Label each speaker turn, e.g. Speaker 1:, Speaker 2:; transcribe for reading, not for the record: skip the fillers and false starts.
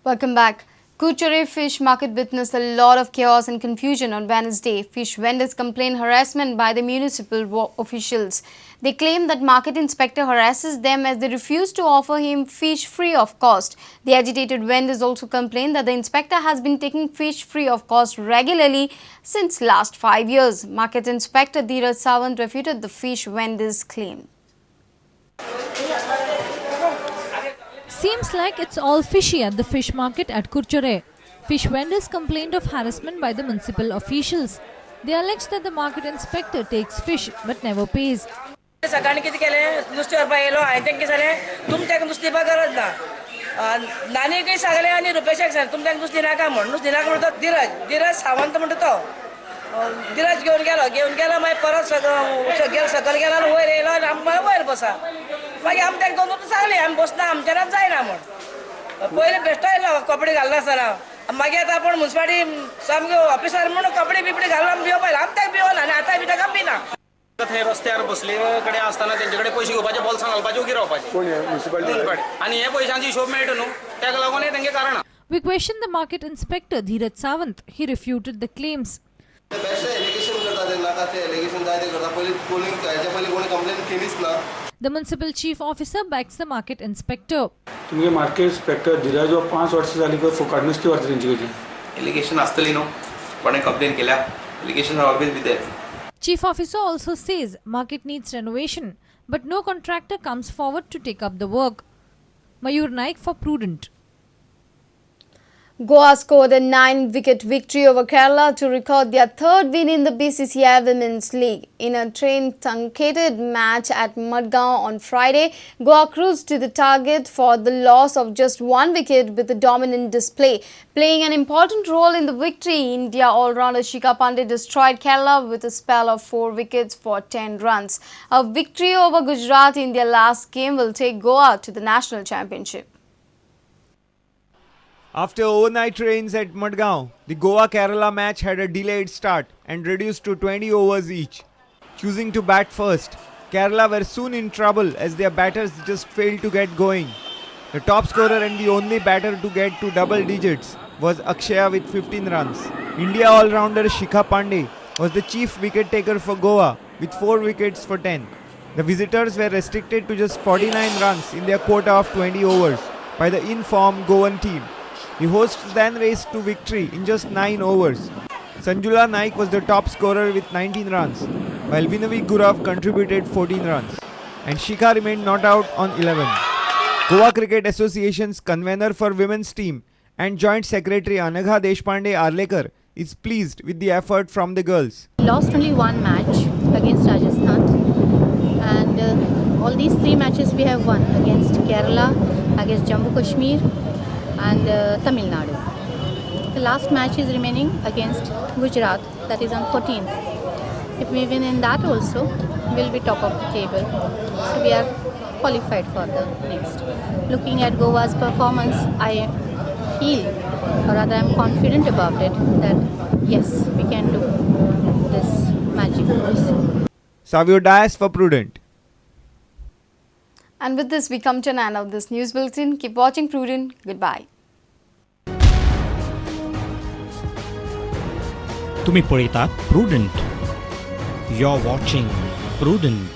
Speaker 1: Welcome back. Kuchere fish market witnessed a lot of chaos and confusion on Wednesday. Fish vendors complained harassment by the municipal officials. They claim that market inspector harasses them as they refuse to offer him fish free of cost. The agitated vendors also complained that the inspector has been taking fish free of cost regularly since last 5 years. Market inspector Dheeraj Sawant refuted the fish vendors' claim.
Speaker 2: Seems like it's all fishy at the fish market at Kurchere. Fish vendors complained of harassment by the municipal officials. They allege that the market inspector takes fish but never pays.
Speaker 3: सकाळी किती केले नुस्ते व्हरपा येयलो हांवें तांकां सांगलें तुमी ताका नुस्तें दिवपाक गरज ना नानीकय सांगलें आनी रुपेशाक सांगलें तुमी ताका नुस्तें नाका म्हण नुस्तें नाका म्हणटा तो धीरज सावंत म्हणटा तो धीरज घेवन गेलो मागीर परत सकयल गेलो आनी वयर येयलो आनी आमी वयर बसा मागीर आमी ताका दोन सांगलें आमी बसना आमच्यान जायना म्हण पयलीं बेश्टो येयलो कपडे घालनासतना मागीर आतां आपूण मुन्सिपालिटी सामको ऑफिसर म्हणून कपडे बिपडे घालून आमी भिवपा आमी ताका भिवना आनी आतां बी ताका भिना
Speaker 4: थंय रस्त्यार बसले कडेन आसतना तेंचे कडेन पयशे घेवपाचे बॉल्सान घालपाचे उगी रावपाचे आनी हे पयशांचो हिशोब मेळटा न्हू ताका लागून हे तेंगे कारण.
Speaker 2: We questioned the market inspector Dheeraj Sawant. He refuted the claims. The municipal chief officer backs the market inspector.
Speaker 5: तुमगे मार्केट इंस्पेक्टर धीरज हो 5 वर्ष जाली को फुकट नुस्तें व्हरता तेंचे कडेन.
Speaker 6: एलिगेशन आसतली न्हू कोणें कंप्लेन केल्या allegation are always be there.
Speaker 2: Chief officer also says market needs renovation, but no contractor comes forward to take up the work. Mayur Naik for Prudent.
Speaker 1: Goa scored a 9-wicket victory over Kerala to record their third win in the BCCI Women's League. In a truncated match at Madgaon on Friday, Goa cruised to the target for the loss of just 1 wicket with a dominant display. Playing an important role in the victory, India all-rounder Shikha Pandey destroyed Kerala with a spell of 4 wickets for 10 runs. A victory over Gujarat in their last game will take Goa to the national championship.
Speaker 7: After overnight rains at Madgaon, the Goa-Kerala match had a delayed start and reduced to 20 overs each. Choosing to bat first, Kerala were soon in trouble as their batters just failed to get going. The top scorer and the only batter to get to double digits was Akshaya with 15 runs. India all-rounder Shikha Pandey was the chief wicket taker for Goa with 4 wickets for 10. The visitors were restricted to just 49 runs in their quota of 20 overs by the in-form Goan team. The hosts then raced to victory in just 9 overs. Sanjula Naik was the top scorer with 19 runs, while Vinavi Gurav contributed 14 runs, and Shikha remained not out on 11. Goa Cricket Association's convener for women's team and joint secretary Anagha Deshpande Arlekar is pleased with the effort from the girls.
Speaker 8: Lost only one match against Rajasthan, and all these 3 matches we have won against Kerala, against Jammu Kashmir and Tamil Nadu. The last match is remaining against Gujarat, that is on 14th. If we win in that also, we will be top of the table. So we are qualified for the next. Looking at Goa's performance, I feel, or rather I am confident about it, that yes, we can do this magic also.
Speaker 7: Savio Dias for Prudent.
Speaker 1: And with this, we come to an end of this news bulletin. Keep watching Prudent. Goodbye.
Speaker 9: तुम्ही पळयतात prudent. You're watching Prudent.